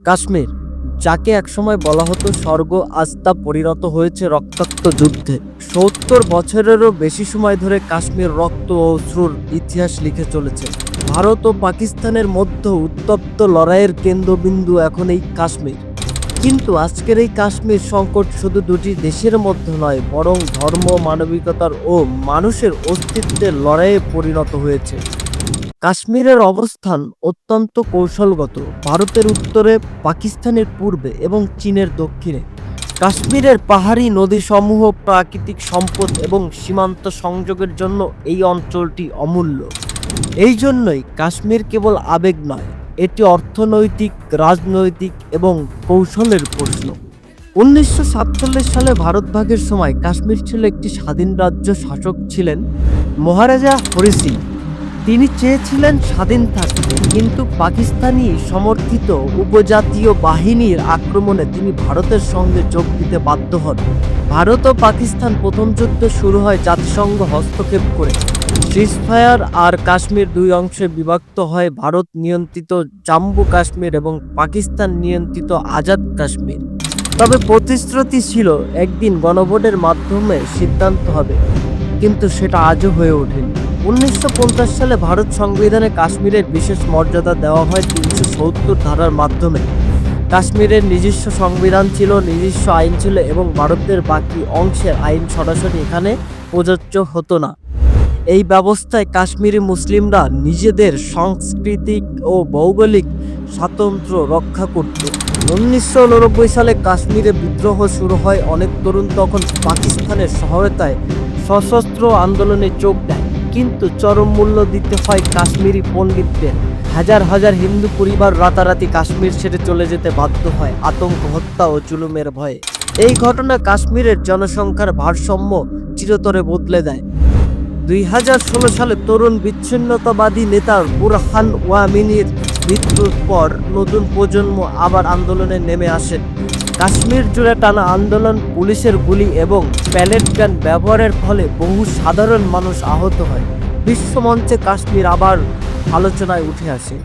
কাশ্মীর, যাকে একসময় বলা হতো স্বর্গ, আজ তা পরিণত হয়েছে রক্তাক্ত যুদ্ধে। ৭০ বছরেরও বেশি সময় ধরে কাশ্মীর রক্ত ও অশ্রুর ইতিহাস লিখে চলেছে। ভারত ও পাকিস্তানের মধ্যে উত্তপ্ত লড়াইয়ের কেন্দ্রবিন্দু এখন এই কাশ্মীর। কিন্তু আজকের এই কাশ্মীর সংকট শুধু দুটি দেশের মধ্যে নয়, বরং ধর্ম, মানবিকতার ও মানুষের অস্তিত্বের লড়াইয়ে পরিণত হয়েছে। কাশ্মীরের অবস্থান অত্যন্ত কৌশলগত, ভারতের উত্তরে, পাকিস্তানের পূর্বে এবং চীনের দক্ষিণে। কাশ্মীরের পাহাড়ি নদীসমূহ, প্রাকৃতিক সম্পদ এবং সীমান্ত সংযোগের জন্য এই অঞ্চলটি অমূল্য। এই জন্যই কাশ্মীর কেবল আবেগ নয়, এটি অর্থনৈতিক, রাজনৈতিক এবং কৌশলের প্রশ্ন। 1947 সালে ভারত ভাগের সময় কাশ্মীর ছিল একটি স্বাধীন রাজ্য। শাসক ছিলেন মহারাজা হরি সিং। তিনি চেয়েছিলেন স্বাধীন থাকতে, কিন্তু পাকিস্তানি সমর্থিত উপজাতীয় বাহিনীর আক্রমণে তিনি ভারতের সঙ্গে যোগ দিতে বাধ্য হন। ভারত ও পাকিস্তান প্রথম যুদ্ধ শুরু হয় জাতিসংঘ হস্তক্ষেপ করে। সিজফায়ার আর কাশ্মীর দুই অংশে বিভক্ত হয়, ভারত নিয়ন্ত্রিত জম্মু কাশ্মীর এবং পাকিস্তান নিয়ন্ত্রিত আজাদ কাশ্মীর। তবে প্রতিশ্রুতি ছিল একদিন গণভোটের মাধ্যমে সিদ্ধান্ত হবে, কিন্তু সেটা আজও হয়ে ওঠেনি। 1950 সালে ভারত সংবিধানে কাশ্মীরের বিশেষ মর্যাদা দেওয়া হয় 370 ধারার মাধ্যমে। কাশ্মীরের নিজস্ব সংবিধান ছিল, নিজস্ব আইন ছিল এবং ভারতের বাকি অংশের আইন সরাসরি এখানে প্রযোজ্য হতো না। এই ব্যবস্থায় কাশ্মীরি মুসলিমরা নিজেদের সাংস্কৃতিক ও ভৌগোলিক স্বাতন্ত্র্য রক্ষা করত। 1989 সালে কাশ্মীরে বিদ্রোহ শুরু হয়। অনেক তরুণ তখন পাকিস্তানের সহায়তায় সশস্ত্র আন্দোলনে যোগ দেয়, কিন্তু চরম মূল্য দিতে হয় কাশ্মীরি পণ্ডিতদের। হাজার হাজার হিন্দু পরিবার রাতারাতি কাশ্মীর ছেড়ে চলে যেতে বাধ্য হয় আতঙ্ক, হত্যা ও জুলুমের ভয়ে। এই ঘটনা কাশ্মীরের জনসংখ্যার ভারসাম্য চিরতরে বদলে দেয়। 2016 সালে তরুণ বিচ্ছিন্নতাবাদী নেতা বুরহান ওয়ামিনীর মৃত্যুর পর নতুন প্রজন্ম আবার আন্দোলনে নেমে আসেন। কাশ্মীর জুড়ে টানা আন্দোলন, পুলিশের গুলি এবং প্যালেট গান ব্যবহারের ফলে বহু সাধারণ মানুষ আহত হয়। বিশ্বমঞ্চে কাশ্মীর আবার আলোচনায় উঠে আসে।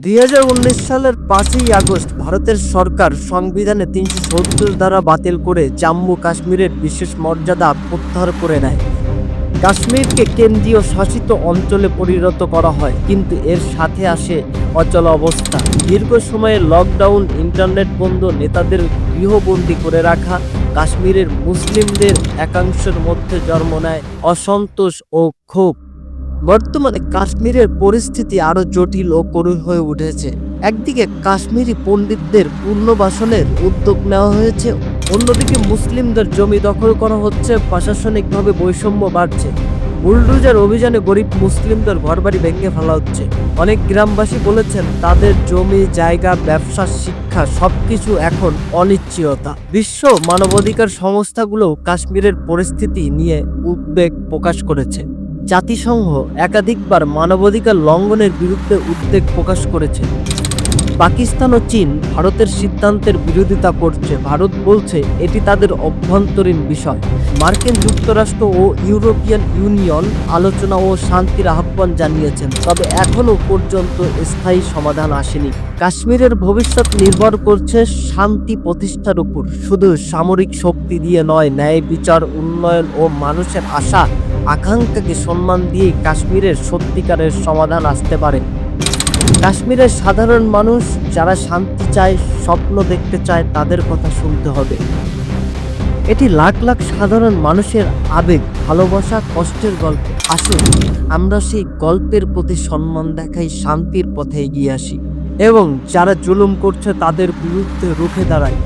2019 সালের 5ই আগস্ট ভারতের সরকার সংবিধানে 370 ধারা বাতিল করে জম্মু কাশ্মীরের বিশেষ মর্যাদা প্রত্যাহার করে নেয়। কাশ্মীরকে কেন্দ্রীয় শাসিত অঞ্চলে পরিণত করা হয়, কিন্তু এর সাথে আসে অচল অবস্থা। দীর্ঘ সময়ে লকডাউন, ইন্টারনেট বন্ধ, নেতাদের গৃহবন্দী করে রাখা কাশ্মীরের মুসলিমদের একাংশের মধ্যে জন্ম নেয় অসন্তোষ ও ক্ষোভ। বর্তমানে কাশ্মীরের পরিস্থিতি আরও জটিল ও করুণ হয়ে উঠেছে। একদিকে কাশ্মীরি পণ্ডিতদের পুনর্বাসনের উদ্যোগ নেওয়া হয়েছে, অন্যদিকে মুসলিমদের জমি দখল করা হচ্ছে, প্রশাসনিকভাবে বৈষম্য বাড়ছে। বুলডোজার অভিযানে গরিব মুসলিমদের ঘরবাড়ি ভেঙে ফেলা হচ্ছে। অনেক গ্রামবাসী বলেছেন তাদের জমি, জায়গা, ব্যবসা, শিক্ষা সবকিছু এখন অনিশ্চয়তা। বিশ্ব মানবাধিকার সংস্থাগুলোও কাশ্মীরের পরিস্থিতি নিয়ে উদ্বেগ প্রকাশ করেছে। জাতিসংঘ একাধিকবার মানবাধিকার লঙ্ঘনের বিরুদ্ধে উদ্বেগ প্রকাশ করেছে। পাকিস্তান ও চীন ভারতের সিদ্ধান্তের বিরোধিতা করছে। ভারত বলছে এটি তাদের অভ্যন্তরীণ বিষয়। মার্কিন যুক্তরাষ্ট্র ও ইউরোপিয়ান ইউনিয়ন আলোচনা ও শান্তির আহ্বান জানিয়েছেন, তবে এখনও পর্যন্ত স্থায়ী সমাধান আসেনি। কাশ্মীরের ভবিষ্যৎ নির্ভর করছে শান্তি প্রতিষ্ঠার উপর। শুধু সামরিক শক্তি দিয়ে নয়, ন্যায় বিচার, উন্নয়ন ও মানুষের আশা আকাঙ্ক্ষাকে সম্মান দিয়েই কাশ্মীরের সত্যিকারের সমাধান আসতে পারে। কাশ্মীরের সাধারণ মানুষ যারা শান্তি চায়, স্বপ্ন দেখতে চায়, তাদের কথা শুনতে হবে। এটি লাখ লাখ সাধারণ মানুষের আবেগ, ভালোবাসা, কষ্টের গল্প। আসুন আমরা সেই গল্পের প্রতি সম্মান দেখাই, শান্তির পথে এগিয়ে আসি এবং যারা জুলুম করছে তাদের বিরুদ্ধে রুখে দাঁড়াই।